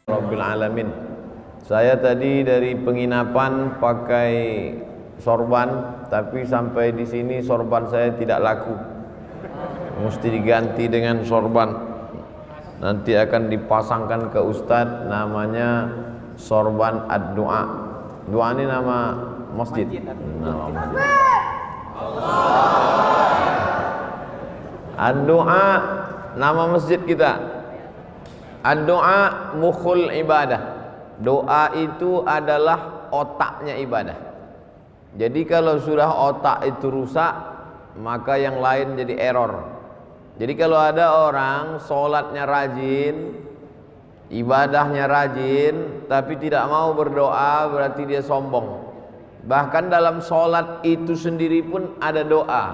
Rabbil Alamin. Saya tadi dari penginapan pakai sorban, tapi sampai di sini sorban saya tidak laku. Mesti diganti dengan sorban. Nanti akan dipasangkan ke Ustadz, namanya sorban ad-du'a. Doa ini nama masjid. Nama masjid. Ad-du'a nama masjid kita. Ad-du'a mukhul ibadah. Doa itu adalah otaknya ibadah. Jadi kalau sudah otak itu rusak, maka yang lain jadi error. Jadi kalau ada orang sholatnya rajin, ibadahnya rajin, tapi tidak mau berdoa, berarti dia sombong. Bahkan dalam sholat itu sendiri pun ada doa.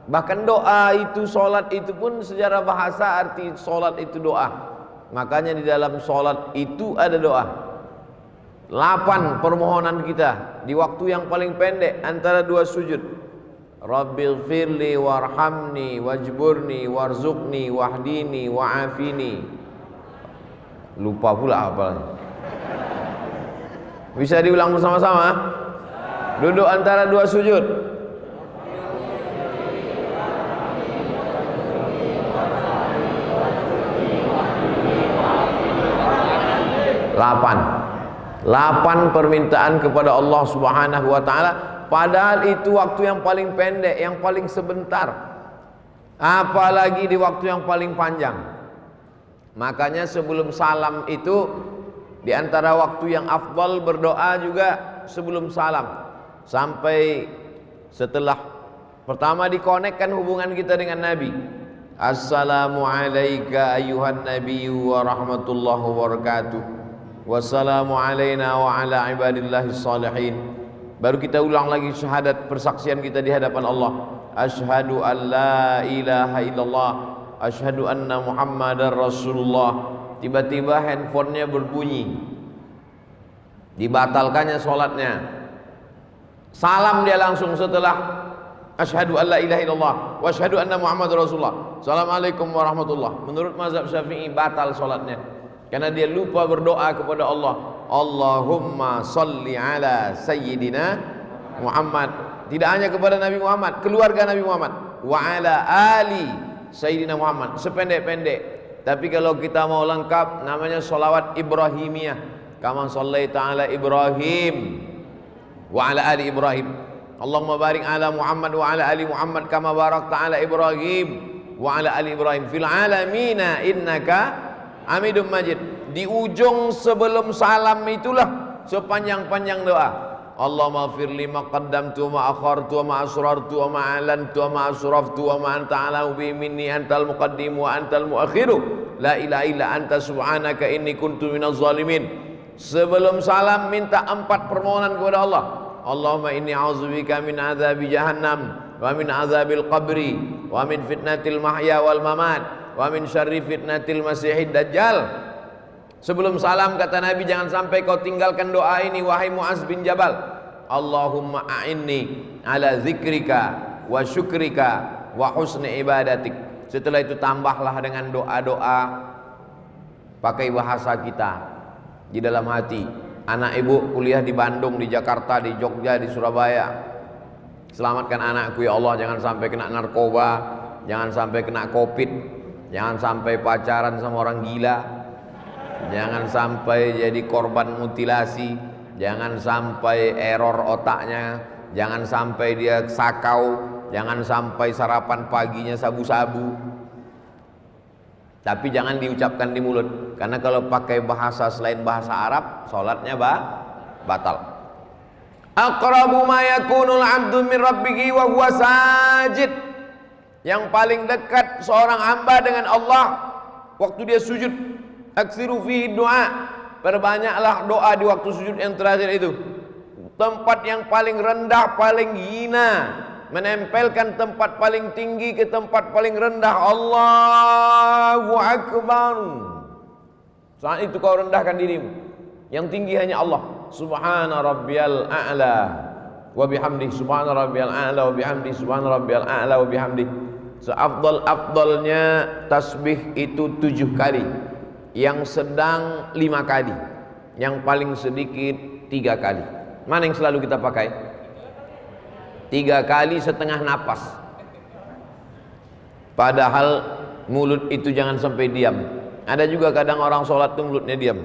Bahkan doa itu, sholat itu pun secara bahasa arti sholat itu doa. Makanya di dalam sholat itu ada doa. 8 permohonan kita di waktu yang paling pendek antara 2 sujud. Rabbighfirli warhamni wajburni warzuqni wahdini wa'afini. Lupa pula apalagi. Bisa diulang bersama-sama? Duduk antara 2 sujud. Lapan permintaan kepada Allah Subhanahu wa ta'ala, padahal itu waktu yang paling pendek, yang paling sebentar, apalagi di waktu yang paling panjang. Makanya sebelum salam itu, di antara waktu yang afdal berdoa juga sebelum salam, sampai setelah pertama dikonekkan hubungan kita dengan Nabi. Assalamu alayka ayyuhan nabiyyu wa rahmatullahi wa barakatuh. Wassalamu alayna wa ala ibadillahis salihin. Baru kita ulang lagi syahadat persaksian kita di hadapan Allah. Asyhadu an la ilaha illallah, asyhadu anna muhammadar rasulullah. Tiba-tiba handphonenya berbunyi, dibatalkannya sholatnya. Salam dia langsung setelah asyhadu an la ilaha illallah wa asyhadu anna muhammadar rasulullah. Assalamualaikum warahmatullah. Menurut mazhab Syafi'i batal sholatnya, karena dia lupa berdoa kepada Allah. Allahumma salli ala sayyidina Muhammad. Tidak hanya kepada Nabi Muhammad, keluarga Nabi Muhammad. Wa ala ali sayyidina Muhammad. Sependek-pendek. Tapi kalau kita mau lengkap, namanya sholawat Ibrahimiyah. Kama sallaita ala Ibrahim wa ala ali Ibrahim. Allahumma barik ala Muhammad wa ala ali Muhammad kama barakta ala Ibrahim wa ala ali Ibrahim fil alamina innaka Hamidum Majid. Di ujung sebelum salam itulah sepanjang-panjang doa. Allahumma firli ma qaddamtu wa ma akhartu wa ma asrartu wa ma alantu wa ma asraftu wa ma anta a'lamu bi minni antal muqaddim wa antal muakhiru la ilaha illa anta subhanaka inni kuntu minaz zalimin. Sebelum salam minta 4 permohonan kepada Allah. Allahumma inni a'udzubika min adzabi jahannam wa min adzabil qabri wa min fitnatil mahya wal mamat wa min syarri fitnatil masihid dajjal. Sebelum salam kata Nabi, jangan sampai kau tinggalkan doa ini wahai Mu'az bin Jabal. Allahumma a'inni ala zikrika wa syukrika wa husni ibadatik. Setelah itu tambahlah dengan doa-doa pakai bahasa kita di dalam hati. Anak ibu kuliah di Bandung, di Jakarta, di Jogja, di Surabaya. Selamatkan anakku ya Allah, jangan sampai kena narkoba, jangan sampai kena covid, jangan sampai pacaran sama orang gila, jangan sampai jadi korban mutilasi, jangan sampai error otaknya, jangan sampai dia sakau, jangan sampai sarapan paginya sabu-sabu. Tapi jangan diucapkan di mulut, karena kalau pakai bahasa selain bahasa Arab, sholatnya batal. Aqrabu ma yakunul 'abdu min rabbih wa huwa sajid. Yang paling dekat seorang hamba dengan Allah waktu dia sujud. Aksiru fihi doa. Perbanyaklah doa di waktu sujud yang terakhir itu. Tempat yang paling rendah, paling hina, menempelkan tempat paling tinggi ke tempat paling rendah. Allahu Akbar. Saat itu kau rendahkan dirimu. Yang tinggi hanya Allah. Subhana rabbiyal a'la wa bihamdi. Subhana rabbiyal a'la wa bihamdi. Subhana rabbiyal a'la wa bihamdi. Seafdal-afdalnya tasbih itu 7 kali. yang sedang 5 kali, yang paling sedikit 3 kali. Mana yang selalu kita pakai? 3 kali setengah napas. Padahal mulut itu jangan sampai diam. Ada juga kadang orang sholat itu mulutnya diam,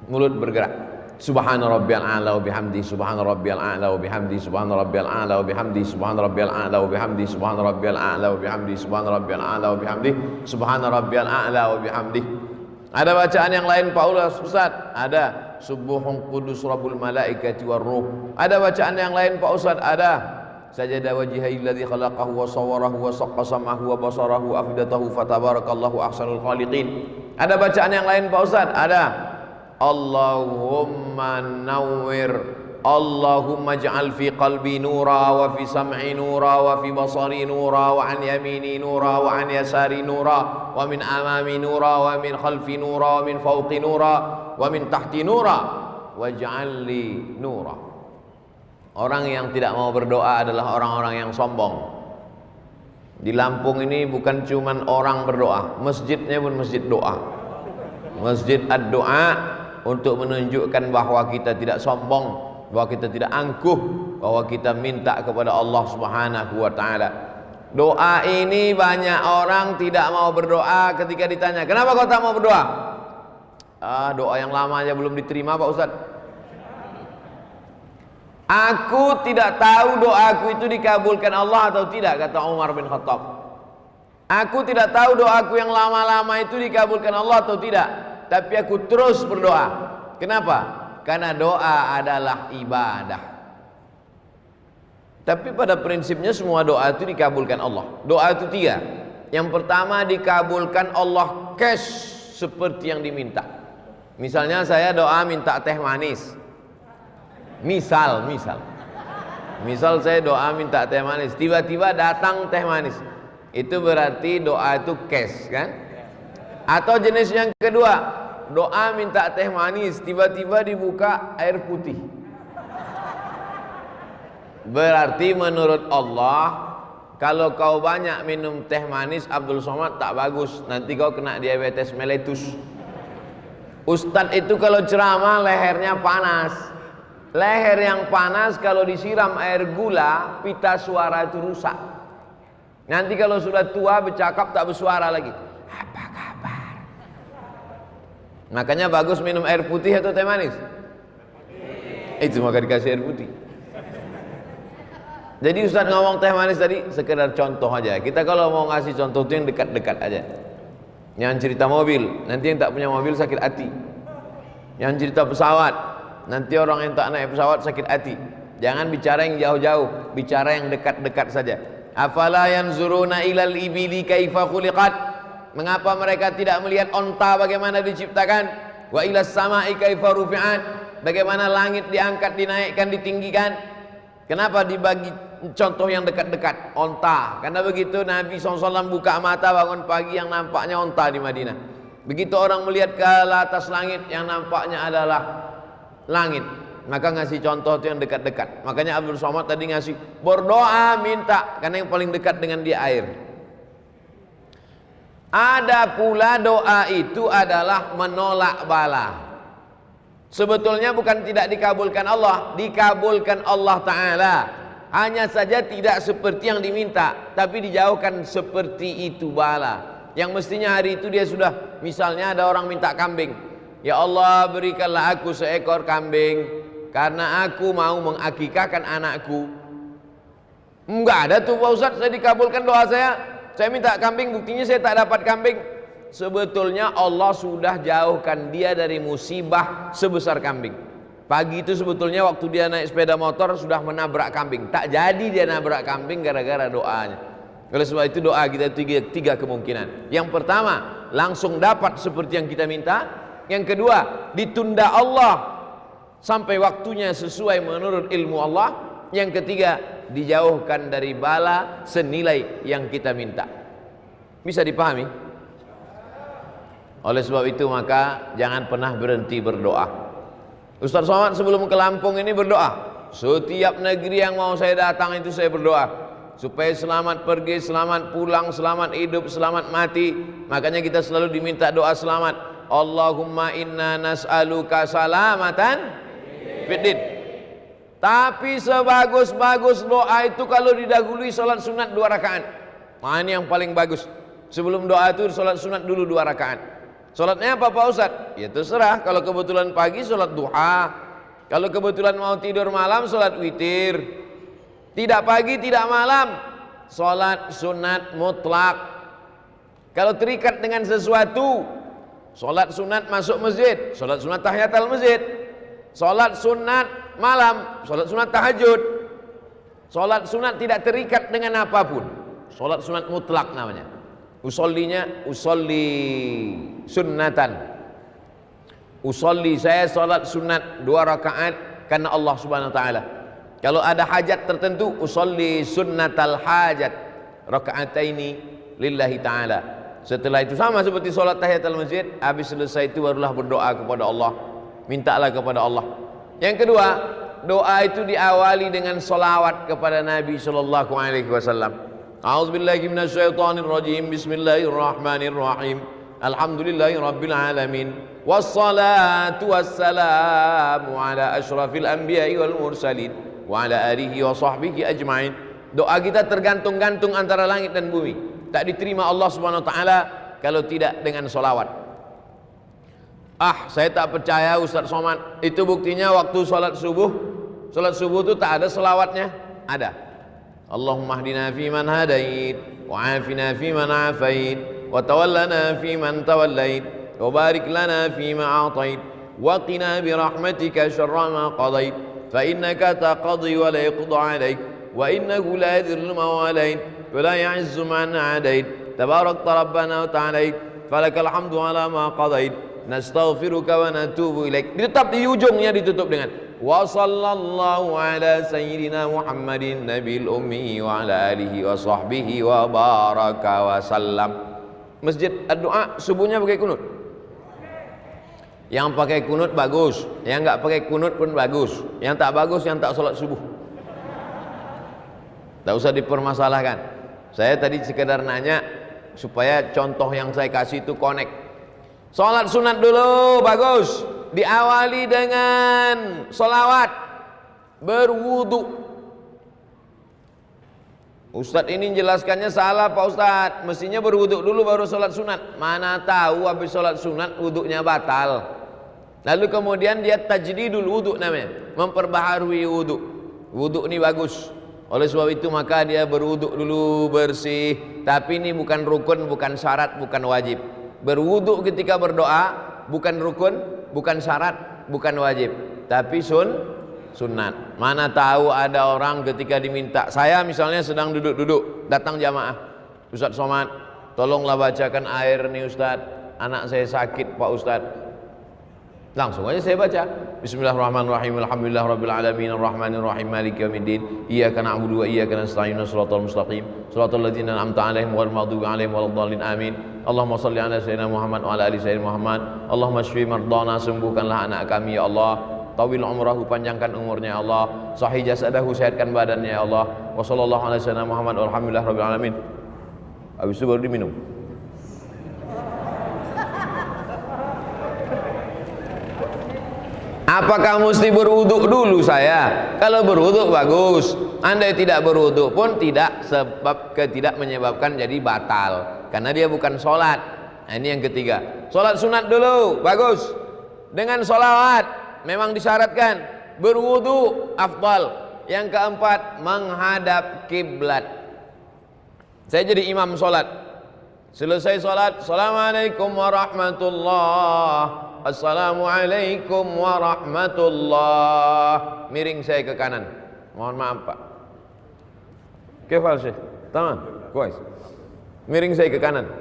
mulut bergerak. Subhana rabbiyal a'la wa bihamdi, subhana rabbiyal a'la wa bihamdi, subhana rabbiyal a'la wa bihamdi, subhana rabbiyal a'la wa bihamdi, subhana rabbiyal a'la wa bihamdi, subhana rabbiyal a'la wa bihamdi, subhana rabbiyal a'la wa bihamdi. Ada bacaan yang lain Pak Ustaz? Ada. Subuhun qudus rabbul malaikati war ruh. Ada bacaan yang lain Pak Ustaz? Ada. Sajada wajhihil ladzi khalaqahu wa sawwarahu wa saqqa sam'ahu wa basarahu afidatahu fatabarakallahu ahsanul khaliqin. Ada bacaan yang lain Pak Ustaz? Ada. Allahumma nawwir, Allahumma ij'al fi qalbi nura wa fi sam'i nura wa fi basari nura wa an yamini nura wa an yasari nura wa min amami nura wa min khalfi nura wa min fawqi nura wa min tahti nura waj'al li nura. Orang yang tidak mau berdoa adalah orang-orang yang sombong. Di Lampung ini bukan cuman orang berdoa, masjidnya pun masjid doa. Masjid ad-doa untuk menunjukkan bahwa kita tidak sombong, bahwa kita tidak angkuh, bahwa kita minta kepada Allah Subhanahu wa taala. Doa ini banyak orang tidak mau berdoa ketika ditanya, "Kenapa kau tak mau berdoa?" Doa yang lama aja belum diterima Pak Ustaz. Aku tidak tahu doaku itu dikabulkan Allah atau tidak, kata Umar bin Khattab. Aku tidak tahu doaku yang lama-lama itu dikabulkan Allah atau tidak, tapi aku terus berdoa. Kenapa? Karena doa adalah ibadah. Tapi pada prinsipnya semua doa itu dikabulkan Allah. Doa itu 3. Yang pertama dikabulkan Allah cash seperti yang diminta. Misalnya saya doa minta teh manis. Misal saya doa minta teh manis, tiba-tiba datang teh manis. Itu berarti doa itu cash kan? Atau jenis yang kedua, doa minta teh manis, tiba-tiba dibuka air putih. Berarti menurut Allah, kalau kau banyak minum teh manis Abdul Somad tak bagus, nanti kau kena diabetes mellitus. Ustadz itu kalau ceramah lehernya panas. Leher yang panas kalau disiram air gula, pita suara itu rusak. Nanti kalau sudah tua bercakap tak bersuara lagi. Apa kabar? Makanya bagus minum air putih atau teh manis? Itu maka dikasih air putih. Jadi Ustaz ngomong teh manis tadi sekedar contoh aja. Kita kalau mau ngasih contoh itu yang dekat-dekat aja. Yang cerita mobil, nanti yang tak punya mobil sakit hati. Yang cerita pesawat, nanti orang yang tak naik pesawat sakit hati. Jangan bicara yang jauh-jauh, bicara yang dekat-dekat saja. Afala yanzuruna ilal ibili kaifa khuliqat? Mengapa mereka tidak melihat onta bagaimana diciptakan? Wa ilas sama'i kaifa rufi'at? Bagaimana langit diangkat, dinaikkan, ditinggikan? Kenapa dibagi contoh yang dekat-dekat? Onta. Karena begitu Nabi SAW buka mata bangun pagi yang nampaknya onta di Madinah. Begitu orang melihat ke atas langit yang nampaknya adalah langit, maka ngasih contoh itu yang dekat-dekat. Makanya Abdul Somad tadi ngasih berdoa minta, karena yang paling dekat dengan dia air. Ada pula doa itu adalah menolak bala. Sebetulnya bukan tidak dikabulkan Allah, dikabulkan Allah Ta'ala. Hanya saja tidak seperti yang diminta, tapi dijauhkan seperti itu bala. Yang mestinya hari itu dia sudah, misalnya ada orang minta kambing, ya Allah berikanlah aku seekor kambing karena aku mau mengakikahkan anakku. Enggak ada tuh Pak Ustaz, saya dikabulkan doa saya minta kambing, buktinya saya tak dapat kambing. Sebetulnya Allah sudah jauhkan dia dari musibah sebesar kambing. Pagi itu sebetulnya waktu dia naik sepeda motor sudah menabrak kambing. Tak jadi dia nabrak kambing gara-gara doanya. Oleh sebab itu doa kita tiga kemungkinan. Yang pertama, langsung dapat seperti yang kita minta. Yang kedua, ditunda Allah sampai waktunya sesuai menurut ilmu Allah. Yang ketiga, dijauhkan dari bala senilai yang kita minta. Bisa dipahami? Oleh sebab itu maka jangan pernah berhenti berdoa. Ustaz Somad sebelum ke Lampung ini berdoa. Setiap negeri yang mau saya datang itu saya berdoa. supaya selamat pergi, selamat pulang, selamat hidup, selamat mati. Makanya kita selalu diminta doa selamat. Allahumma inna nas'aluka salamatan fiddin. Tapi sebagus-bagus doa itu kalau didahului salat sunat 2 rakaat. Nah, ini yang paling bagus. Sebelum doa itu salat sunat dulu 2 rakaat. Salatnya apa Pak Ustadz? Ya terserah. Kalau kebetulan pagi salat duha, kalau kebetulan mau tidur malam salat witir. Tidak pagi, tidak malam, salat sunat mutlak. Kalau terikat dengan sesuatu, salat sunat masuk masjid, salat sunat tahiyatul masjid, salat sunat malam, salat sunat tahajud. Salat sunat tidak terikat dengan apapun, salat sunat mutlak namanya. Usollinya usolli sunnatan. Usolli, saya salat sunat 2 rakaat karena Allah Subhanahu wa taala. Kalau ada hajat tertentu, usolli sunnatal hajat rakaataini lillahi ta'ala. Setelah itu sama seperti solat tahiyatul masjid, habis selesai itu barulah berdoa kepada Allah, mintalah kepada Allah. Yang kedua, doa itu diawali dengan solawat kepada Nabi sallallahu alaihi wasallam. A'udzubillahi minasyaitonir rajim. Bismillahirrahmanirrahim. Alhamdulillahirabbil alamin. Wassalatu wassalamu ala asyrafil anbiya'i wal mursalin wa ala alihi wa sahbihi ajma'in. Doa kita tergantung-gantung antara langit dan bumi. Tak diterima Allah Subhanahu wa taala kalau tidak dengan solawat. Saya tak percaya Ustaz Somad. Itu buktinya waktu salat subuh. Salat subuh itu tak ada selawatnya. Ada. Allahumma hdina fi man hadait, wa afina fi man afait, wa tawallana fi man tawallait, wa barik lana fi ma atait, wa qina bi rahmatika syarra ma qadait, fa innaka taqdi wa la yuqda alaik, wa innahu la yadhillu man walait, wa la ya'izzu man adait, tabarakta rabbana wa ta'alait, falakal hamdu ala ma qadait, nastaghfiruka wa natubu ilaik. Tetap di ujungnya ditutup dengan wa sallallahu ala sayyidina Muhammadin nabil ummi wa ala alihi wa sahbihi wa baraka wa sallam. Masjid doa subuhnya pakai kunut. Yang pakai kunut bagus, yang enggak pakai kunut pun bagus. Yang tak bagus yang tak salat subuh. Tak usah dipermasalahkan. Saya tadi sekedar nanya supaya contoh yang saya kasih itu connect. Salat sunat dulu bagus, diawali dengan salawat, berwudu. Ustadz ini menjelaskannya salah Pak Ustadz, mestinya berwudu dulu baru salat sunat. Mana tahu habis salat sunat wudunya batal. Lalu kemudian dia tajdidul wudu namanya, memperbaharui wudu. Wudu ini bagus. Oleh sebab itu maka dia berwudu dulu bersih. Tapi ini bukan rukun, bukan syarat, bukan wajib. Berwudu ketika berdoa bukan rukun, bukan syarat, bukan wajib, tapi sunat. Mana tahu ada orang ketika diminta, saya misalnya sedang duduk-duduk, datang jamaah, Ustaz Somad, tolonglah bacakan air nih Ustaz, anak saya sakit Pak Ustaz. Langsung aja saya baca. Bismillahirrahmanirrahim. Alhamdulillahirabbil alamin arrahmanir rahim maliki yaumiddin. Iyyaka na'budu wa iyyaka nasta'in. Shiratal mustaqim. Shiratal ladzina an'amta 'alaihim ghairil maghdubi 'alaihim waladdallin. Amin. Allahumma shalli ala sayyidina Muhammad wa ala ali sayyidina Muhammad. Allahumma shfi mardana, sembuhkanlah anak kami ya Allah. Tawil umrahu, panjangkan umurnya ya Allah. Sahih jasadahu, sehatkan badannya ya Allah. Wa sallallahu ala sayyidina Muhammad walhamdulillahirabbil alamin. Habis itu baru diminum. Apakah mesti berwuduk dulu saya? Kalau berwuduk bagus. Andai tidak berwuduk pun tidak, sebab tidak menyebabkan jadi batal. Karena dia bukan sholat. Nah, ini yang ketiga. Sholat sunat dulu, bagus. Dengan sholawat, memang disyaratkan. Berwuduk, afdal. Yang keempat, menghadap kiblat. Saya jadi imam sholat. Selesai sholat, assalamualaikum warahmatullahi. Assalamualaikum warahmatullah. Miring saya ke kanan. Mohon maaf Pak. Kefal Syekh? Tamam? Kuais. Miring saya ke kanan.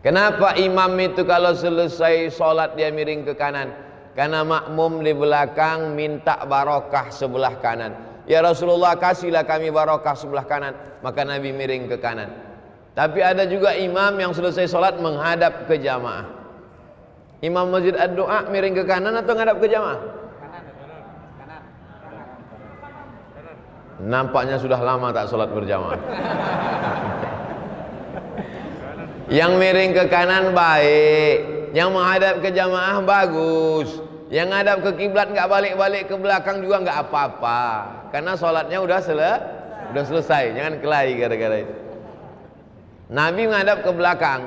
Kenapa imam itu kalau selesai sholat dia miring ke kanan? Karena makmum di belakang minta barokah sebelah kanan. Ya Rasulullah, kasihlah kami barokah sebelah kanan. Maka Nabi miring ke kanan. Tapi ada juga imam yang selesai sholat menghadap ke jamaah. Imam masjid ad-doa miring ke kanan atau ngadap ke jamaah? Nampaknya sudah lama tak sholat berjamaah. Yang miring ke kanan baik, yang menghadap ke jamaah bagus, yang ngadap ke kiblat nggak balik-balik ke belakang juga nggak apa-apa, karena sholatnya udah selesai. Jangan kelahi gara-gara itu. Nabi menghadap ke belakang,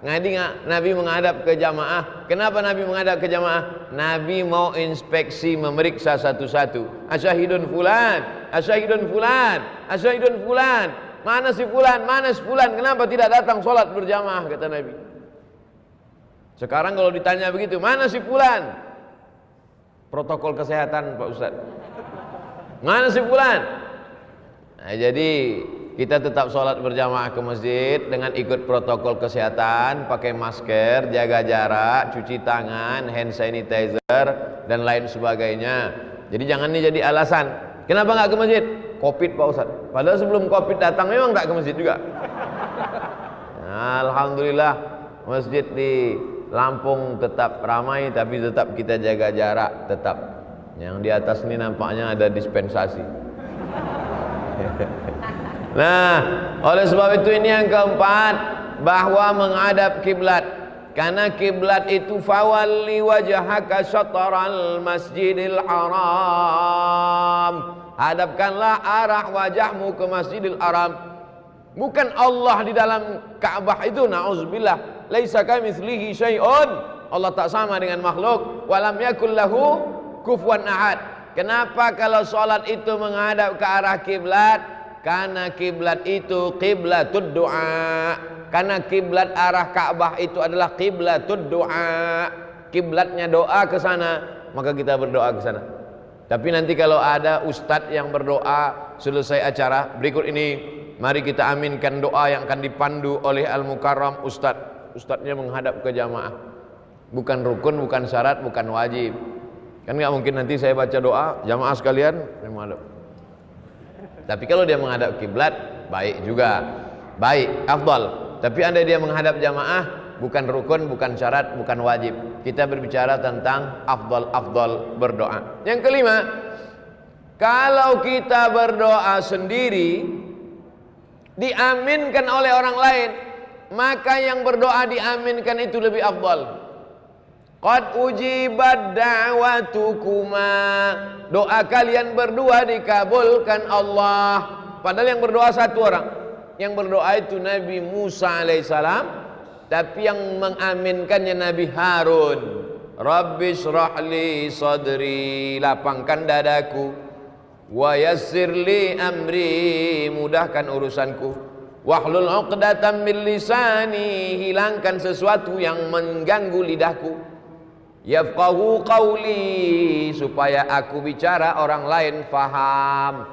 Nabi menghadap ke jamaah. Kenapa Nabi menghadap ke jamaah? Nabi mau inspeksi, memeriksa satu-satu. Asyahidun fulan, asyahidun fulan, asyahidun fulan. Mana si fulan, mana si fulan? Kenapa tidak datang sholat berjamaah? Kata Nabi. Sekarang kalau ditanya begitu, mana si fulan? Protokol kesehatan Pak Ustadz. Mana si fulan? Nah, jadi kita tetap sholat berjamaah ke masjid dengan ikut protokol kesehatan, pakai masker, jaga jarak, cuci tangan, hand sanitizer, dan lain sebagainya. Jadi jangan ini jadi alasan. Kenapa nggak ke masjid? Covid Pak Ustadz. Padahal sebelum Covid datang memang nggak ke masjid juga. Nah, alhamdulillah masjid di Lampung tetap ramai, tapi tetap kita jaga jarak tetap. Yang di atas ini nampaknya ada dispensasi. Nah, oleh sebab itu ini yang keempat, bahwa menghadap kiblat. Karena kiblat itu fawalli wajhaka syatral masjidil haram. Hadapkanlah arah wajahmu ke Masjidil Haram. Bukan Allah di dalam Ka'bah itu, na'udzubillah. Laisa kamitslihi syai'un. Allah tak sama dengan makhluk. Walam yakul lahu kufuwan ahad. Kenapa kalau sholat itu menghadap ke arah kiblat? Karena kiblat itu qiblatud du'a. Karena kiblat arah Ka'bah itu adalah qiblatud du'a. Kiblatnya doa ke sana, maka kita berdoa ke sana. Tapi nanti kalau ada ustadz yang berdoa selesai acara berikut ini, mari kita aminkan doa yang akan dipandu oleh Al-Mukarram Ustadz. Ustadznya menghadap ke jamaah. Bukan rukun, bukan syarat, bukan wajib. Kan nggak mungkin nanti saya baca doa jamaah sekalian menghadap. Tapi kalau dia menghadap kiblat, baik juga, baik, afdal. Tapi andai dia menghadap jamaah, bukan rukun, bukan syarat, bukan wajib. Kita berbicara tentang afdal berdoa. Yang kelima, kalau kita berdoa sendiri diaminkan oleh orang lain, maka yang berdoa diaminkan itu lebih afdal. Qad ujibat da'watukuma. Doa kalian berdua dikabulkan Allah. Padahal yang berdoa satu orang. Yang berdoa itu Nabi Musa alaihissalam, tapi yang mengaminkannya Nabi Harun. Rabbi shrahli sadri, lapangkan dadaku. Wa yassirli amri, mudahkan urusanku. Wahlul 'uqdatam min lisani, hilangkan sesuatu yang mengganggu lidahku. Yafqahu qawli, supaya aku bicara orang lain faham.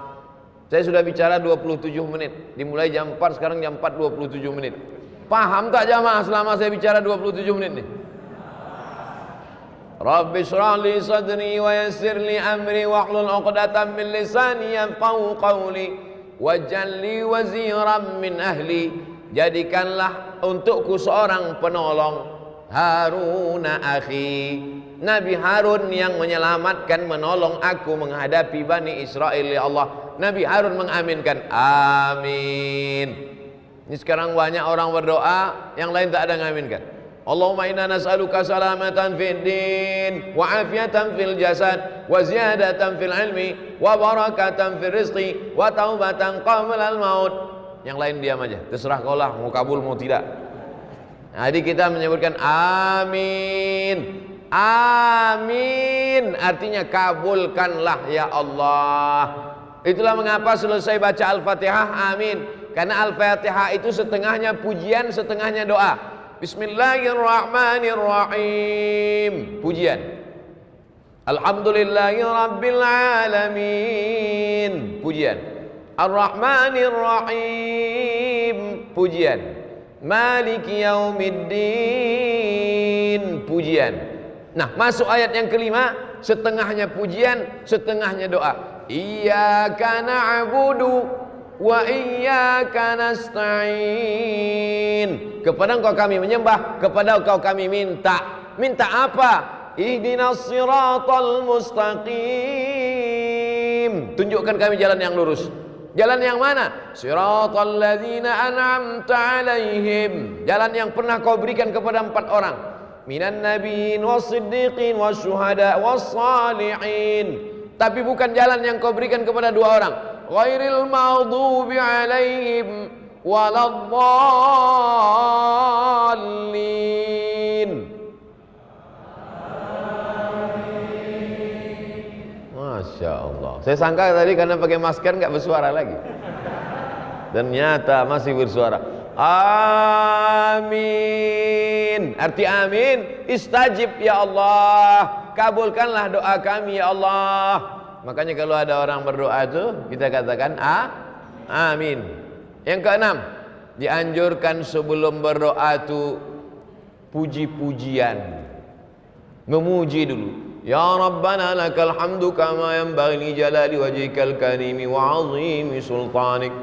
Saya sudah bicara 27 menit. Dimulai jam 4, sekarang jam 4 27 menit. Paham tak jamaah selama saya bicara 27 menit nih? Rabbi shrah li sadri wa yassir li amri wahlul 'uqdatam min lisani yafqahu qawli waj'al li waziran min ahli. Jadikanlah untukku seorang penolong, Haruna akhi, Nabi Harun yang menyelamatkan, menolong aku menghadapi Bani Israel. Ya Allah, Nabi Harun mengaminkan, amin. Ini sekarang banyak orang berdoa, yang lain tak ada mengaminkan. Allahumma inna nas'aluka salamatan fid din wa afiatan fil jasad wa ziyadatan fil ilmi wa barakatan fil rizqi wa taubatan qabla al maut. Yang lain diam aja, terserah kau lah mau kabul mau tidak. Jadi kita menyebutkan amin. Amin artinya kabulkanlah ya Allah. Itulah mengapa selesai baca Al-Fatihah amin. Karena Al-Fatihah itu setengahnya pujian, setengahnya doa. Bismillahirrahmanirrahim, pujian. Alhamdulillahirabbil alamin, pujian. Ar-Rahmanirrahim, pujian. Maliki yaumiddin, pujian. Nah, masuk ayat yang kelima, setengahnya pujian, setengahnya doa. Iyyaka na'budu wa iyyaka nasta'in. Kepada Engkau kami menyembah, kepada Engkau kami minta. Minta apa? Ihdinas siratal mustaqim. Tunjukkan kami jalan yang lurus. Jalan yang mana? Siratal ladzina an'amta alaihim. Jalan yang pernah kau berikan kepada 4 orang. Minan nabiyyin was-siddiqin wasyuhada was-salihin. Tapi bukan jalan yang kau berikan kepada 2 orang. Ghairil maghdubi alaihim waladdallin. Masya Allah. Saya sangka tadi karena pakai masker nggak bersuara lagi. Ternyata masih bersuara. Amin. Arti amin, istajib ya Allah. Kabulkanlah doa kami ya Allah. Makanya kalau ada orang berdoa itu kita katakan amin. Yang keenam, dianjurkan sebelum berdoa itu puji-pujian. Memuji dulu. Ya Rabbana lakal hamdu kama yanbaghi li jalali wajhikal karimi wa 'azimi sultanik.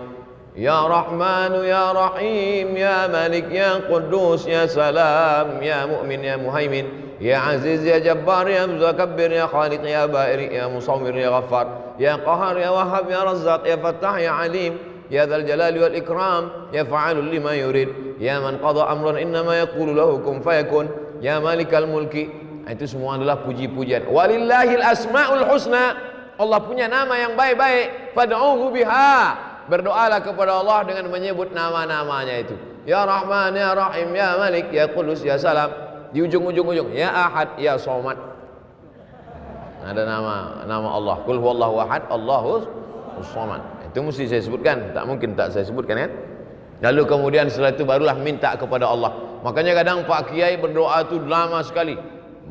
Ya Rahmanu ya Rahim ya Malik ya Quddus ya Salam ya Mu'min ya Muhaimin ya Aziz ya Jabbar ya Mutakabbir ya Khaliq ya Ba'iri ya Musawwir ya Ghaffar ya Qahar ya Wahhab ya Razzaq ya Fattah ya Alim ya Dzal Jalali wal Ikram ya Fa'alul lima yurid ya man qada amran innama yaqulu lahu kun fayakun ya Malikal Mulki. Itu semua adalah puji-pujian. Walillahil asmaul husna. Allah punya nama yang baik-baik. Fad'uhu biha. Berdoalah kepada Allah dengan menyebut nama-namanya itu. Ya Rahman, ya Rahim, ya Malik, ya Qudus, ya Salam. Di ujung-ujung ya Ahad, ya Somad. Ada nama Allah. Qul huwallahu ahad, Allahus samad. Itu mesti saya sebutkan. Tak mungkin tak saya sebutkan kan? Lalu kemudian setelah itu barulah minta kepada Allah. Makanya kadang Pak Kiai berdoa itu lama sekali.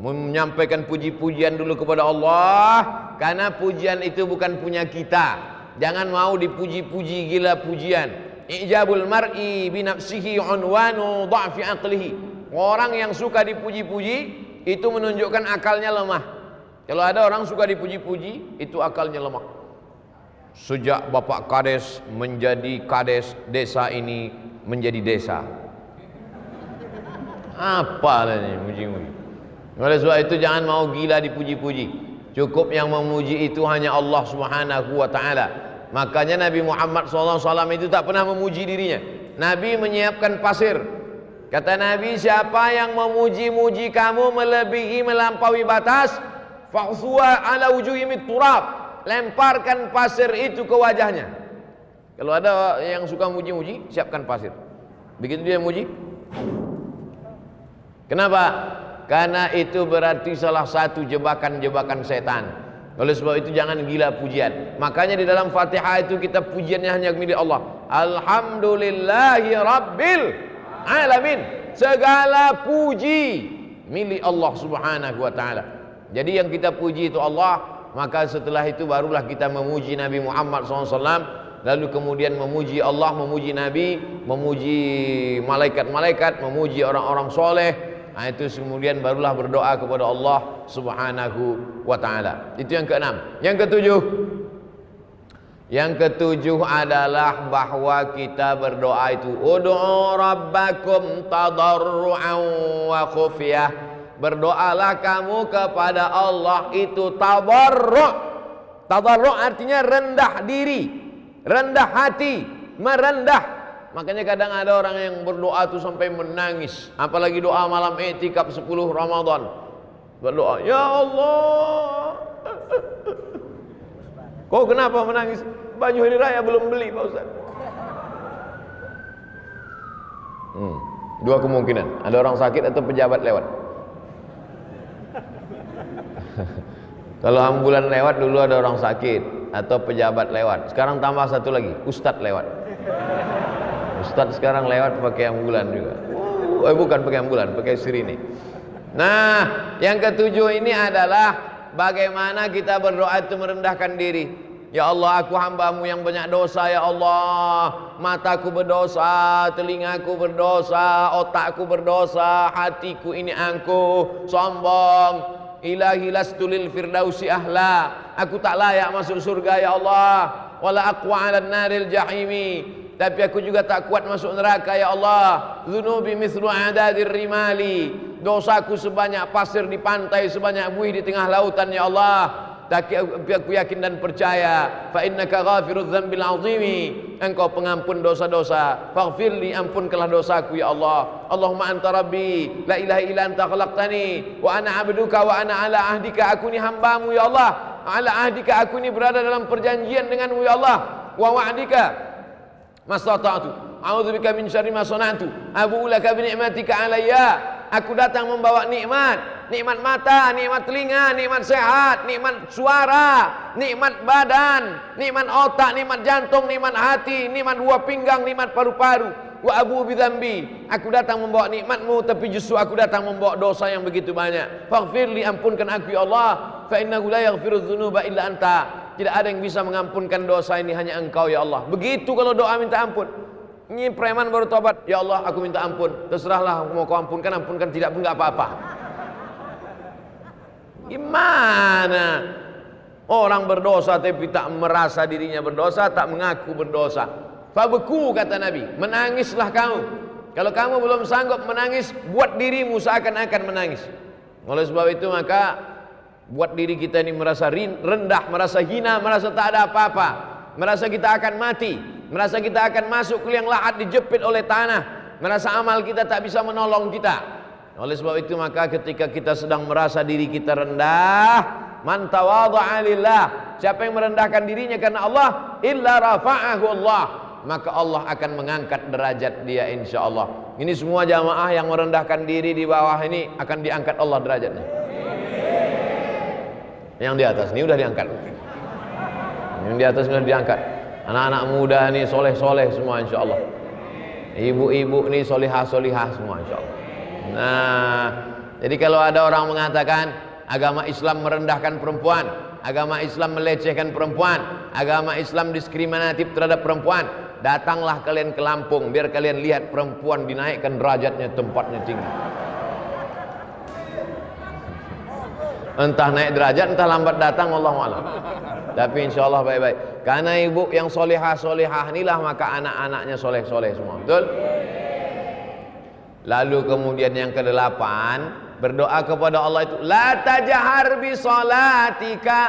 Menyampaikan puji-pujian dulu kepada Allah, karena pujian itu bukan punya kita. Jangan mau dipuji-puji gila pujian. Ijabul mar'i binafsihi unwanu dha'fi aqlihi. Orang yang suka dipuji-puji itu menunjukkan akalnya lemah. Kalau ada orang suka dipuji-puji, itu akalnya lemah. Sejak Bapak Kades menjadi Kades, desa ini menjadi desa. Apa ini muji-muji? Oleh sebab itu jangan mau gila dipuji-puji. Cukup yang memuji itu hanya Allah Subhanahu wa taala. Makanya Nabi Muhammad SAW itu tak pernah memuji dirinya. Nabi menyiapkan pasir. Kata Nabi, siapa yang memuji-muji kamu melebihi melampaui batas, fa'suwa ala wujuhimit turab. Lemparkan pasir itu ke wajahnya. Kalau ada yang suka muji-muji, siapkan pasir. Begitu dia muji. Kenapa? Karena itu berarti salah satu jebakan-jebakan setan. Oleh sebab itu jangan gila pujian. Makanya di dalam Fatihah itu kita pujiannya hanya milik Allah. Alhamdulillahi Rabbil Alamin. Segala puji milik Allah Subhanahu wa taala. Jadi yang kita puji itu Allah. Maka setelah itu barulah kita memuji Nabi Muhammad SAW. Lalu kemudian memuji Allah, memuji Nabi, memuji malaikat-malaikat, memuji orang-orang soleh. Nah, itu kemudian barulah berdoa kepada Allah Subhanahu wa taala. Itu yang keenam. Yang ketujuh adalah bahwa kita berdoa itu ud'u rabbakum tadarru'an wa khufyah. Berdoalah kamu kepada Allah itu tadarru'. Tadarru' artinya rendah diri, rendah hati, merendah. Makanya kadang ada orang yang berdoa itu sampai menangis. Apalagi doa malam i'tikaf 10 Ramadan. Berdoa, ya Allah. Kau kenapa menangis? Baju hari raya belum beli Pak Ustaz. Dua kemungkinan. Ada orang sakit atau pejabat lewat. Kalau ambulan lewat dulu ada orang sakit atau pejabat lewat. Sekarang tambah satu lagi, ustadz lewat. Ustadz sekarang lewat pakai ambulan juga. Bukan pakai ambulan, pakai sirine. Nah, yang ketujuh ini adalah bagaimana kita berdoa itu merendahkan diri. Ya Allah, aku hambamu yang banyak dosa ya Allah. Mataku berdosa, telingaku berdosa, otakku berdosa, hatiku ini angkuh, sombong. Ilahi lastu lil firdausi ahla. Aku tak layak masuk surga ya Allah. Wala aqwa 'alan naril jahimi. Tapi aku juga tak kuat masuk neraka ya Allah. Dzunubi mithlu adadir rimali. Dosaku sebanyak pasir di pantai, sebanyak buih di tengah lautan ya Allah. Tapi aku yakin dan percaya, fa innaka ghafirudz dzambil azimi, engkau pengampun dosa-dosa. Faghfirli, ampunkanlah dosaku ya Allah. Allahumma anta rabbi, la ilaha illa anta khalaqtani, wa ana abduka wa ana ala ahdika, aku ni hambamu ya Allah. Ala ahdika, aku ni berada dalam perjanjian denganmu ya Allah. Wa wa'dika mastata'tu, a'udzubika min syarri ma sana'tu, abu'u laka bi ni'matika alayya. Aku datang membawa nikmat, nikmat mata, nikmat telinga, nikmat sehat, nikmat suara, nikmat badan, nikmat otak, nikmat jantung, nikmat hati, nikmat dua pinggang, nikmat paru-paru. Wa abu bidzambi, aku datang membawa nikmatmu, tapi justru aku datang membawa dosa yang begitu banyak. Faghfirli, ampunkan aku ya Allah. Fa innahu la yaghfirudz dzunuba illa anta, tidak ada yang bisa mengampunkan dosa ini, hanya engkau ya Allah. Begitu kalau doa minta ampun. Ini preman baru tobat, ya Allah aku minta ampun, terserahlah mau kau ampunkan, ampunkan, tidak pun nggak apa-apa. Gimana orang berdosa tapi tak merasa dirinya berdosa, tak mengaku berdosa. Fabeku, kata Nabi, menangislah kamu. Kalau kamu belum sanggup menangis, buat dirimu seakan-akan menangis. Oleh sebab itu maka buat diri kita ini merasa rendah, merasa hina, merasa tak ada apa-apa, merasa kita akan mati, merasa kita akan masuk ke liang lahat dijepit oleh tanah, merasa amal kita tak bisa menolong kita. Oleh sebab itu maka ketika kita sedang merasa diri kita rendah, man tawadha'a lillah, siapa yang merendahkan dirinya karena Allah, illa rafa'ahu Allah, maka Allah akan mengangkat derajat dia insyaallah. Ini semua jamaah yang merendahkan diri di bawah ini akan diangkat Allah derajatnya. Yang di atas ini udah diangkat. Yang di atas sudah diangkat. Anak-anak muda ini soleh-soleh semua insyaallah. Ibu-ibu ini solihah-solihah semua insyaallah. Nah, jadi kalau ada orang mengatakan agama Islam merendahkan perempuan, agama Islam melecehkan perempuan, agama Islam diskriminatif terhadap perempuan, datanglah kalian ke Lampung biar kalian lihat perempuan dinaikkan derajatnya, tempatnya tinggi. Entah naik derajat, entah lambat datang, Allahu a'lam. Tapi insyaallah baik-baik. Karena ibu yang solehah-solehah inilah maka anak-anaknya soleh-soleh semua. Betul? Lalu kemudian yang ke-8, berdoa kepada Allah itu, la tajhar bi salatika,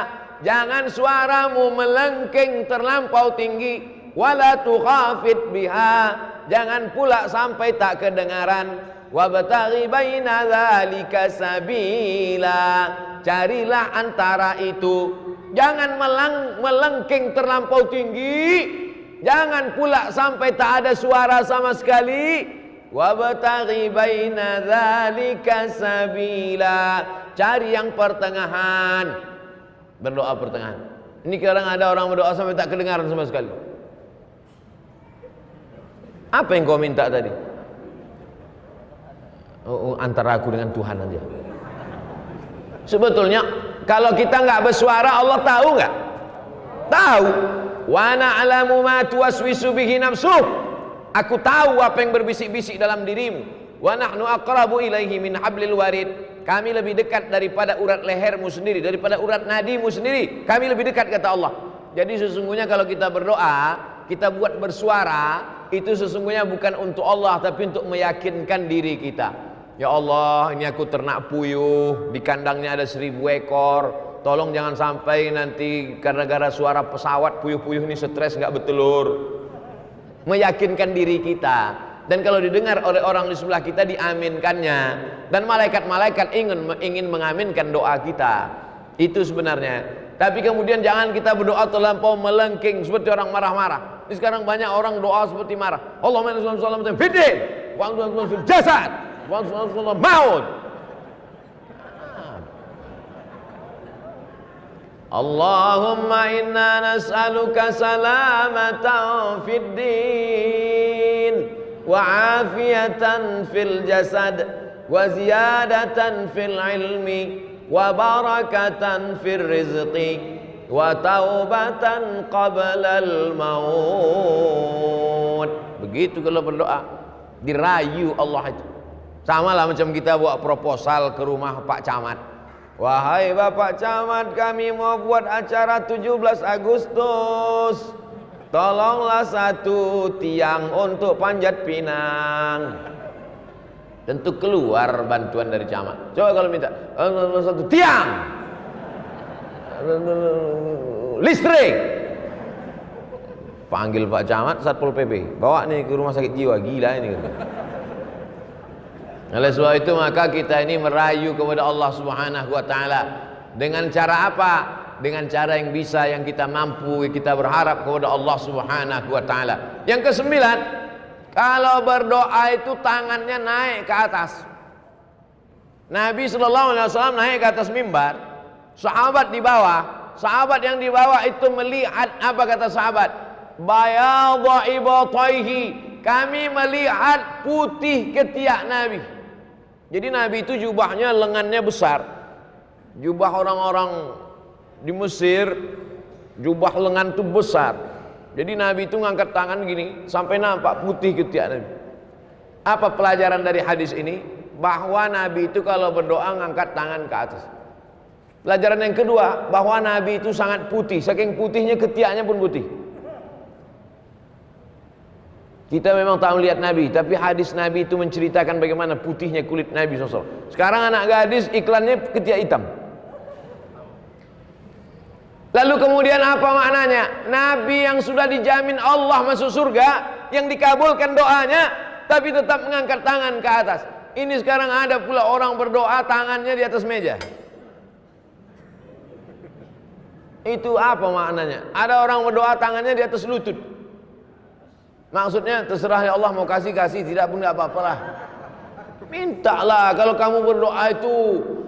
jangan suaramu melengking terlampau tinggi, wala tukhafit biha, jangan pula sampai tak kedengaran. Wabtaghi baina dzalika sabila, carilah antara itu, jangan melengking terlampau tinggi, jangan pula sampai tak ada suara sama sekali. Wabtaghi baina dzalika sabila, cari yang pertengahan, berdoa pertengahan. Ini kadang ada orang berdoa sampai tak kedengaran sama sekali. Apa yang kau minta tadi? Antara aku dengan Tuhan aja. Sebetulnya kalau kita nggak bersuara, Allah tahu nggak? Tahu. Wa na'lamu ma tuwaswisu bihi nafsuh, aku tahu apa yang berbisik-bisik dalam dirimu. Wa nahnu aqrabu ilaihi min hablil warid, kami lebih dekat daripada urat lehermu sendiri, daripada urat nadimu sendiri, kami lebih dekat, kata Allah. Jadi sesungguhnya kalau kita berdoa, kita buat bersuara, itu sesungguhnya bukan untuk Allah, tapi untuk meyakinkan diri kita. Ya Allah, ini aku ternak puyuh, di kandangnya ada 1000 ekor, tolong jangan sampai nanti gara-gara suara pesawat puyuh-puyuh ini stres nggak bertelur. Meyakinkan diri kita, dan kalau didengar oleh orang di sebelah kita diaminkannya, dan malaikat-malaikat ingin mengaminkan doa kita. Itu sebenarnya. Tapi kemudian jangan kita berdoa terlampau melengking seperti orang marah-marah. Ini sekarang banyak orang doa seperti marah. Allahumma inna sallallahu fiddin wa antum fil jasad wa antum maut. Allahumma inna nas'aluka salamatan fid din wa afiyatan fil jasad wa ziyadatan fil ilmi wa barakatan fir rizqi wa taubatan qablal maut. Begitu kalau berdoa dirayu Allah itu. Sama lah macam kita buat proposal ke rumah Pak Camat. Wahai Bapak Camat, kami mau buat acara 17 Agustus, tolonglah 1 tiang untuk Panjat Pinang. Tentu keluar bantuan dari camat. Coba kalau minta 1 tiang, listrik. Panggil Pak Camat, Satpol PP, bawa nih ke rumah sakit jiwa, gila ini. Oleh sebab itu maka kita ini merayu kepada Allah Subhanahu wa taala. Dengan cara apa? Dengan cara yang bisa, yang kita mampu, kita berharap kepada Allah Subhanahu wa taala. Yang kesembilan, kalau berdoa itu tangannya naik ke atas. Nabi sallallahu alaihi wasallam naik ke atas mimbar, sahabat di bawah. Sahabat yang di bawah itu melihat, apa kata sahabat? Bayadha ibataihi, kami melihat putih ketiak Nabi. Jadi Nabi itu jubahnya lengannya besar. Jubah orang-orang di Mesir, jubah lengan itu besar. Jadi Nabi itu ngangkat tangan gini sampai nampak putih ketiak Nabi. Apa pelajaran dari hadis ini? Bahwa Nabi itu kalau berdoa ngangkat tangan ke atas. Pelajaran yang kedua, bahwa Nabi itu sangat putih, saking putihnya ketiaknya pun putih. Kita memang tak melihat Nabi, tapi hadis Nabi itu menceritakan bagaimana putihnya kulit Nabi SAW. Sekarang anak gadis iklannya ketiak hitam. Lalu kemudian apa maknanya? Nabi yang sudah dijamin Allah masuk surga, yang dikabulkan doanya, tapi tetap mengangkat tangan ke atas. Ini sekarang ada pula orang berdoa tangannya di atas meja. Itu apa maknanya? Ada orang berdoa tangannya di atas lutut. Maksudnya terserah ya Allah, mau kasih, tidak pun tidak apa-apalah. Mintalah, kalau kamu berdoa itu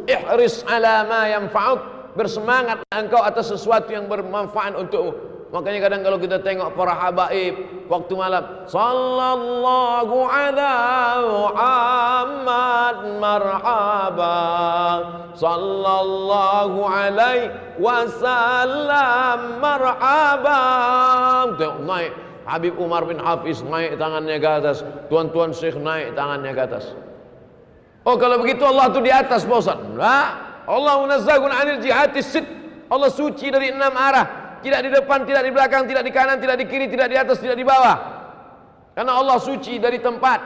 ihris ala ma yanfa'uk, bersemangat engkau atas sesuatu yang bermanfaat untukmu. Makanya kadang kalau kita tengok para habaib waktu malam, sallallahu ala Muhammad marhaba, sallallahu alaihi wasallam marhaba. Tengok naik Habib Umar bin Hafiz naik tangannya ke atas, tuan-tuan Syekh naik tangannya ke atas. Oh kalau begitu Allah itu di atas Pak Ustaz. Nah, Allah munazzahun 'anil jihatis sit. Allah suci dari 6 arah, tidak di depan, tidak di belakang, tidak di kanan, tidak di kiri, tidak di atas, tidak di bawah. Karena Allah suci dari tempat.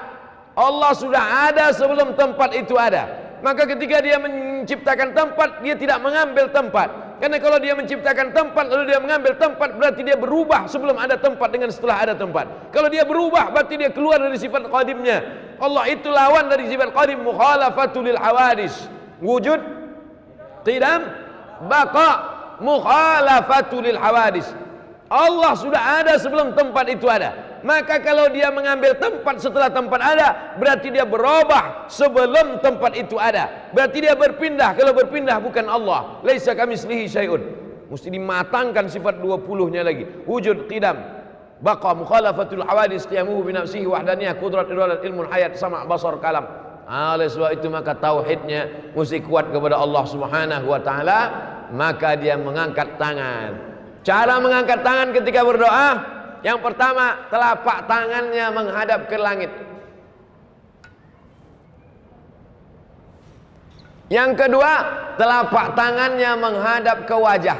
Allah sudah ada sebelum tempat itu ada. Maka ketika dia menciptakan tempat, dia tidak mengambil tempat. Karena kalau dia menciptakan tempat lalu dia mengambil tempat, berarti dia berubah sebelum ada tempat dengan setelah ada tempat. Kalau dia berubah berarti dia keluar dari sifat qadimnya. Allah itu lawan dari sifat qadim, mukhalafatul lil hawadis. Wujud, qidam, baqa, mukhalafatul lil hawadis. Allah sudah ada sebelum tempat itu ada. Maka kalau dia mengambil tempat setelah tempat ada, berarti dia berubah sebelum tempat itu ada. Berarti dia berpindah. Kalau berpindah bukan Allah. Laisa kamitslihi syai'un. Mesti dimatangkan sifat 20-nya lagi. Wujud, qidam, baqa, mukhalafatul hawadis, qiyamuhu bi nafsihi, wahdaniyah, qudrat, iradat, ilmun, hayat, sama', basar, kalam. Oleh sebab itu maka tauhidnya mesti kuat kepada Allah Subhanahu wa taala, maka dia mengangkat tangan. Cara mengangkat tangan ketika berdoa, yang pertama, telapak tangannya menghadap ke langit. Yang kedua, telapak tangannya menghadap ke wajah.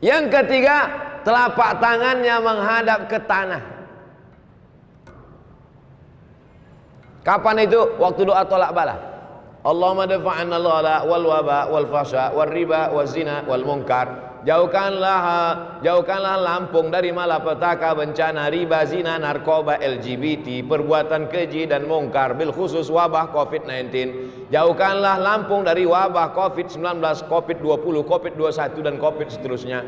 Yang ketiga, telapak tangannya menghadap ke tanah. Kapan itu? Waktu doa tolak bala. Allahumma dafa'anna al-ghala wal waba wal fasha wal riba wal zina wal munkar. Jauhkanlah Lampung dari malapetaka, bencana, riba, zina, narkoba, LGBT, perbuatan keji dan mungkar, bil khusus wabah COVID-19. Jauhkanlah Lampung dari wabah COVID-19, COVID-20, COVID-21 dan COVID seterusnya.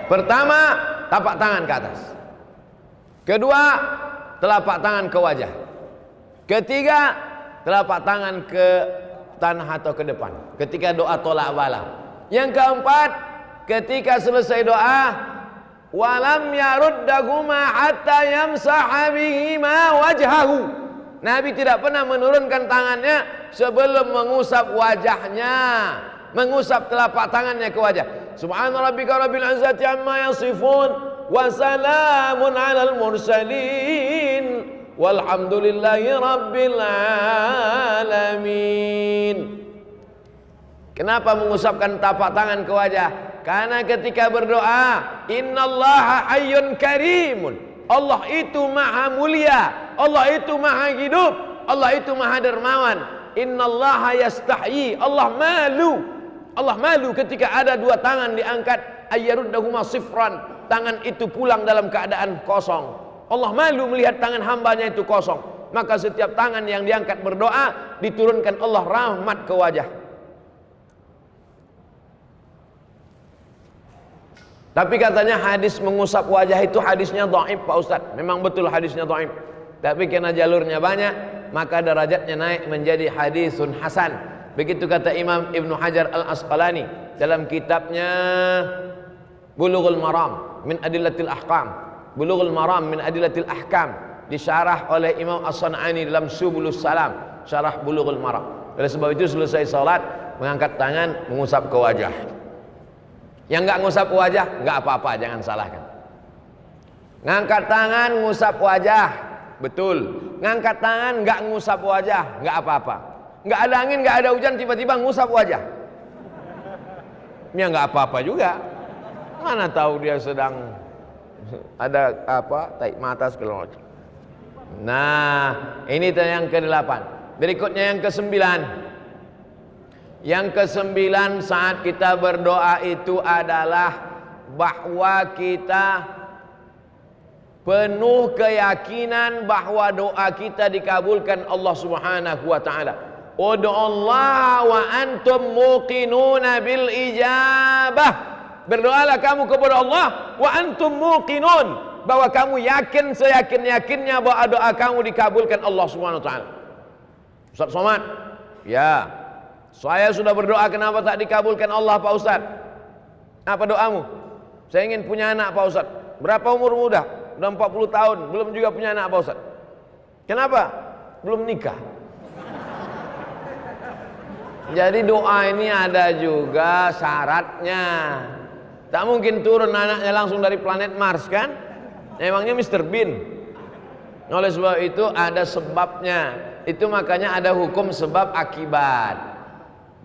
Pertama, tapak tangan ke atas. Kedua, telapak tangan ke wajah. Ketiga, telapak tangan ke tanah atau ke depan ketika doa tolak bala. Yang keempat, ketika selesai doa, walam yaruddahuma hatta yamsaha bihima wajhahu. Nabi tidak pernah menurunkan tangannya sebelum mengusap wajahnya, mengusap telapak tangannya ke wajah. Subhana rabbika rabbil izzati amma yasifun, wa salamun alal mursalin, walhamdulillahi rabbil alamin. Kenapa mengusapkan tapak tangan ke wajah? Karena ketika berdoa, innallaha hayyun karimun, Allah itu maha mulia, Allah itu maha hidup, Allah itu maha dermawan. Innallaha yastahyi, Allah malu ketika ada dua tangan diangkat, ayyaruddahuma sifran, tangan itu pulang dalam keadaan kosong. Allah malu melihat tangan hambanya itu kosong. Maka setiap tangan yang diangkat berdoa, diturunkan Allah rahmat ke wajah. Tapi katanya hadis mengusap wajah itu hadisnya dhaif Pak Ustadz. Memang betul hadisnya dhaif. Tapi karena jalurnya banyak, maka derajatnya naik menjadi hadisun hasan. Begitu kata Imam Ibnu Hajar Al-Asqalani dalam kitabnya Bulughul Maram min Adillatil Ahkam. Bulughul Maram min Adillatil Ahkam, disyarah oleh Imam As-San'ani dalam Subulus Salam, syarah Bulughul Maram. Oleh sebab itu selesai salat, mengangkat tangan, mengusap ke wajah. Yang enggak ngusap wajah, enggak apa-apa, jangan salahkan. Ngangkat tangan, ngusap wajah, betul. Ngangkat tangan, enggak ngusap wajah, enggak apa-apa. Enggak ada angin, enggak ada hujan, tiba-tiba ngusap wajah. Ya enggak apa-apa juga. Mana tahu dia sedang ada apa, tarik mata segala macam. Nah, ini yang ke-8. Berikutnya yang ke-9. Yang ke-9 saat kita berdoa itu adalah bahwa kita penuh keyakinan bahwa doa kita dikabulkan Allah Subhanahu wa taala. Ud'ullaha wa antum muqinuna bil ijabah. Berdoalah kamu kepada Allah wa antum muqinun, bahwa kamu yakin seyakin-yakinnya bahwa doa kamu dikabulkan Allah Subhanahu wa taala. Ustaz Somad, ya, saya sudah berdoa, kenapa tak dikabulkan Allah Pak Ustaz? Apa doamu? Saya ingin punya anak Pak Ustaz. Berapa umur muda? Udah 40 tahun, belum juga punya anak Pak Ustaz. Kenapa? Belum nikah. Jadi doa ini ada juga syaratnya. Tak mungkin turun anaknya langsung dari planet Mars kan? Emangnya Mr. Bean. Oleh sebab itu ada sebabnya. Itu makanya ada hukum sebab akibat.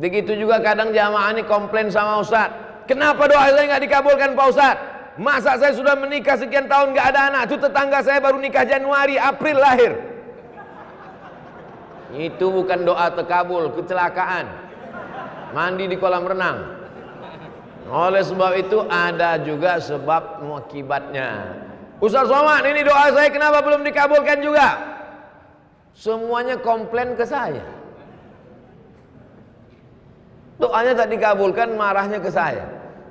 Begitu juga kadang jamaah ini komplain sama Ustaz, kenapa doa saya nggak dikabulkan Pak Ustaz? Masa saya sudah menikah sekian tahun nggak ada anak? Itu tetangga saya baru nikah Januari, April lahir. Itu bukan doa terkabul, kecelakaan. Mandi di kolam renang. Oleh sebab itu ada juga sebab akibatnya. Ustaz Somad, ini doa saya kenapa belum dikabulkan juga? Semuanya komplain ke saya. Doanya tak dikabulkan, marahnya ke saya.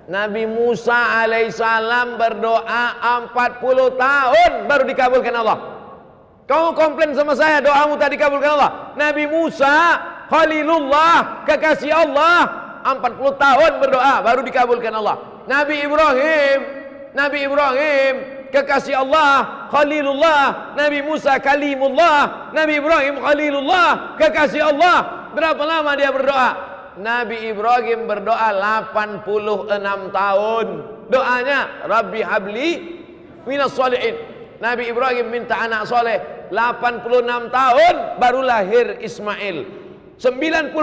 Nabi Musa alaihissalam berdoa 40 tahun baru dikabulkan Allah. Kamu komplain sama saya, doamu tak dikabulkan Allah. Nabi Musa Khalilullah, kekasih Allah, 40 tahun berdoa baru dikabulkan Allah. Nabi Ibrahim kekasih Allah, Khalilullah. Nabi Musa Kalimullah. Nabi Ibrahim Khalilullah, kekasih Allah. Berapa lama dia berdoa? Nabi Ibrahim berdoa 86 tahun. Doanya Rabbi habli minas sholihin. Nabi Ibrahim minta anak soleh. 86 tahun baru lahir Ismail. 99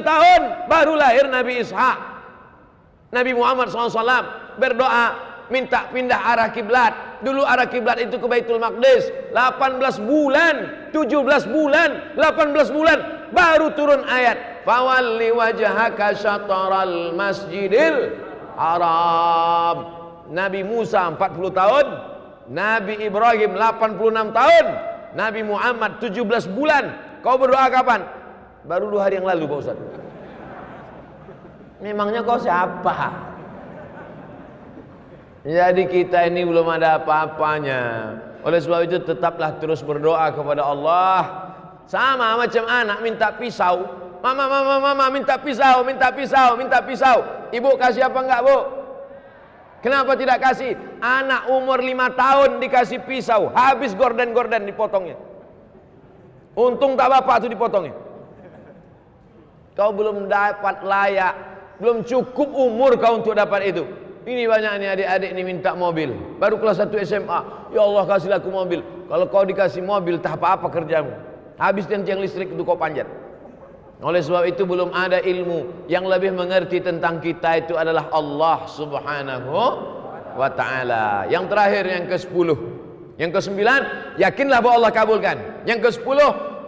tahun baru lahir Nabi Ishak. Nabi Muhammad SAW berdoa minta pindah arah kiblat. Dulu arah kiblat itu ke Baitul Maqdis. 18 bulan, 17 bulan, 18 bulan baru turun ayat fawalli wajhaka syatral masjidil haram. Nabi Musa 40 tahun, Nabi Ibrahim 86 tahun, Nabi Muhammad 17 bulan. Kau berdoa kapan? Baru 2 hari yang lalu Pak Ustaz. Memangnya kau siapa? Jadi kita ini belum ada apa-apanya. Oleh sebab itu tetaplah terus berdoa kepada Allah. Sama macam anak minta pisau. Mama minta pisau, minta pisau, minta pisau. Ibu kasih apa enggak, Bu? Kenapa tidak kasih? Anak umur 5 tahun dikasih pisau, habis gorden-gorden dipotongnya. Untung tak bapak itu dipotongnya. Kau belum dapat layak, belum cukup umur kau untuk dapat itu. Ini banyak nih adik-adik ini minta mobil, baru kelas 1 SMA. Ya Allah kasihlah aku mobil. Kalau kau dikasih mobil tak apa-apa kerjamu, habis tiang listrik itu kau panjat. Oleh sebab itu belum ada ilmu. Yang lebih mengerti tentang kita itu adalah Allah Subhanahu wa ta'ala. Yang terakhir yang ke-10. Yang ke-9, yakinlah bahwa Allah kabulkan. Yang ke-10,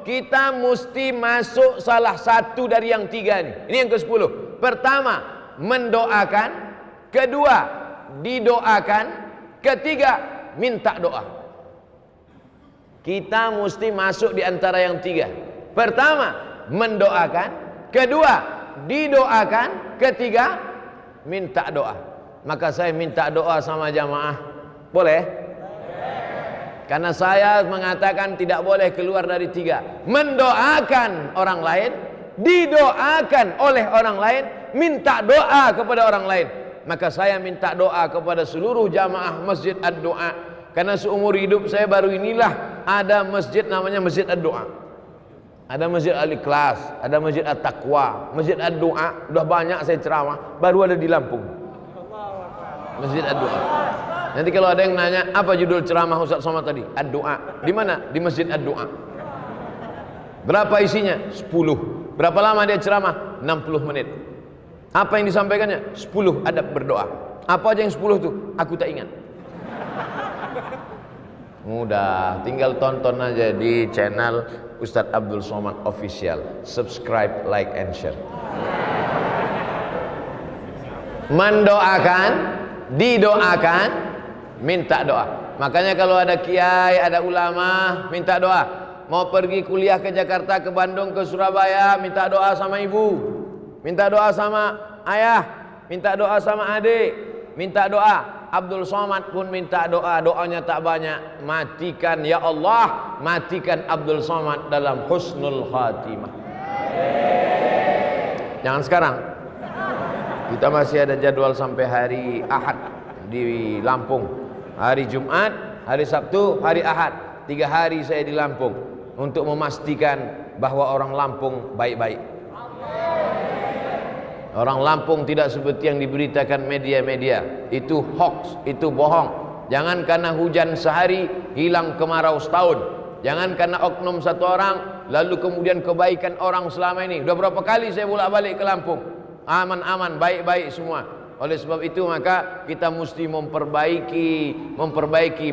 kita mesti masuk salah satu dari yang tiga ini. Ini yang ke-10. Pertama, mendoakan. Kedua, didoakan. Ketiga, minta doa. Kita mesti masuk di antara yang tiga. Pertama, mendoakan. Kedua, didoakan. Ketiga, minta doa. Maka saya minta doa sama jamaah. Boleh? Karena saya mengatakan tidak boleh keluar dari tiga. Mendoakan orang lain, didoakan oleh orang lain, minta doa kepada orang lain. Maka saya minta doa kepada seluruh jamaah Masjid Ad-Doa. Karena seumur hidup saya baru inilah ada masjid namanya Masjid Ad-Doa. Ada Masjid Al-Ikhlas, ada Masjid At-Taqwa, Masjid Ad-Doa. Udah banyak saya ceramah, baru ada di Lampung. Masjid Ad-Doa. Nanti kalau ada yang nanya, apa judul ceramah Ustaz Somad tadi? Ad-Doa. Di mana? Di Masjid Ad-Doa. Berapa isinya? 10. Berapa lama dia ceramah? 60 menit. Apa yang disampaikannya? 10 adab berdoa. Apa aja yang 10 itu? Aku tak ingat. Mudah, tinggal tonton aja di channel Ustadz Abdul Somad Official. Subscribe, like, and share. Mendoakan, didoakan, minta doa. Makanya kalau ada kiai, ada ulama, minta doa. Mau pergi kuliah ke Jakarta, ke Bandung, ke Surabaya, minta doa sama ibu, minta doa sama ayah, minta doa sama adik, minta doa. Abdul Somad pun minta doa, doanya tak banyak. Matikan ya Allah, matikan Abdul Somad dalam husnul khatimah. Jangan sekarang. Kita masih ada jadwal sampai hari Ahad di Lampung. Hari Jumat, hari Sabtu, hari Ahad. 3 hari saya di Lampung untuk memastikan bahwa orang Lampung baik-baik. Orang Lampung tidak seperti yang diberitakan media-media. Itu hoax, itu bohong. Jangan karena hujan sehari hilang kemarau setahun. Jangan karena oknum satu orang lalu kemudian kebaikan orang selama ini. Udah berapa kali saya bolak-balik ke Lampung, aman-aman, baik-baik semua. Oleh sebab itu maka kita mesti memperbaiki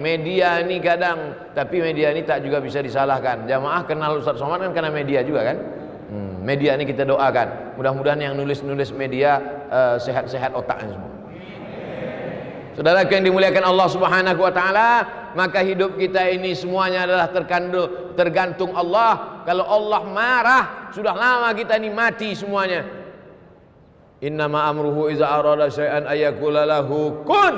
media ini kadang, tapi media ini tak juga bisa disalahkan. Jamaah kenal Ustaz Somad kan karena media juga kan. Media ini kita doakan, mudah-mudahan yang nulis-nulis media sehat-sehat otaknya semua. Saudara yang dimuliakan Allah Subhanahu wa taala, maka hidup kita ini semuanya adalah tergantung Allah. Kalau Allah marah, sudah lama kita ini mati semuanya. Innama amruhu iza arada syai'an ayyakula lahu kun.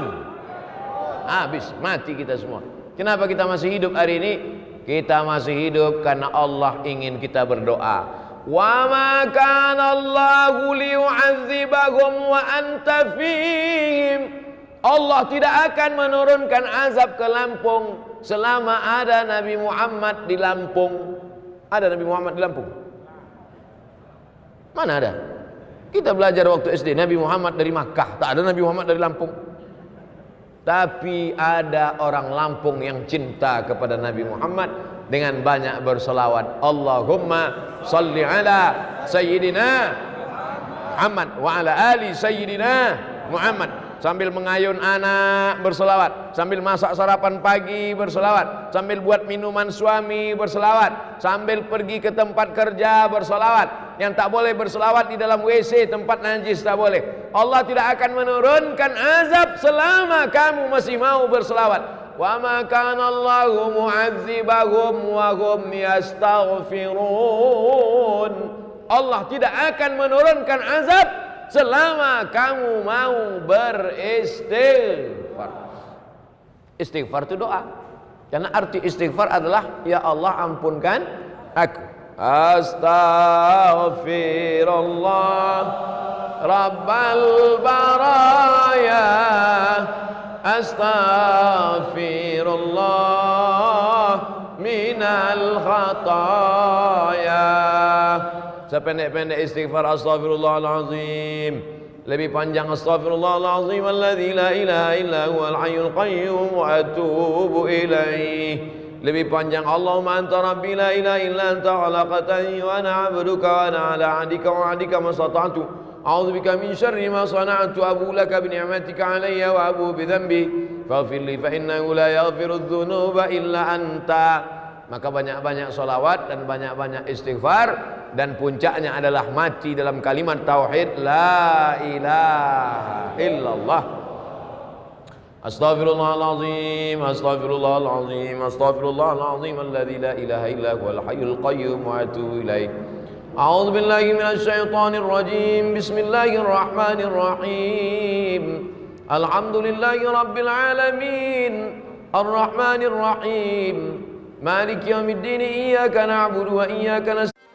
Habis, mati kita semua. Kenapa kita masih hidup hari ini? Kita masih hidup karena Allah ingin kita berdoa. Wa ma kana Allahu liyu'adzibahum wa anta fihim. Allah tidak akan menurunkan azab ke Lampung selama ada Nabi Muhammad di Lampung. Ada Nabi Muhammad di Lampung? Mana ada? Kita belajar waktu SD, Nabi Muhammad dari Makkah. Tak ada Nabi Muhammad dari Lampung. Tapi ada orang Lampung yang cinta kepada Nabi Muhammad dengan banyak berselawat. Allahumma salli ala Sayyidina Muhammad wa ala ali Sayyidina Muhammad. Sambil mengayun anak berselawat, sambil masak sarapan pagi berselawat, sambil buat minuman suami berselawat, sambil pergi ke tempat kerja berselawat. Yang tak boleh berselawat di dalam WC, tempat najis tak boleh. Allah tidak akan menurunkan azab selama kamu masih mau berselawat. Wa ma kana Allahu mu'adzibahum wa hum yastaghfirun. Allah tidak akan menurunkan azab selama kamu mau beristighfar. Istighfar itu doa. Karena arti istighfar adalah ya Allah ampunkan aku. Astaghfirullah Rabbal baraya. Astaghfirullah minal khataya. Sependek-pendek istighfar astaghfirullahalazim. Lebih panjang astaghfirullahalazim alladzi la ilaha illa huwal hayyul qayyum wa atubu ilaih. Lebih panjang Allahumma anta rabbi la ilaha illa anta khalaqtani wa ana 'abduka wa ana 'ala 'ahdika wa 'adika mastata'tu. A'udzubika min syarri ma sana'tu abu laka bi ni'matika 'alayya wa abu bi dhanbi faghfir li fa innahu la yaghfiru dzunuba illa anta. Maka banyak-banyak solawat dan banyak-banyak istighfar, dan puncaknya adalah mati dalam kalimat tauhid la ilaha illallah. Astaghfirullahalazim, astaghfirullahalazim, astaghfirullahalazim alladzi la ilaha illa huwal hayyul qayyum wa atubu ilaih. A'udzu billahi minasy syaithanir rajim. Bismillahirrahmanirrahim. Alhamdulillahi rabbil alamin. Arrahmanir rahim. Maliki yaumiddin. Iyyaka na'budu wa iyyaka nasta'in.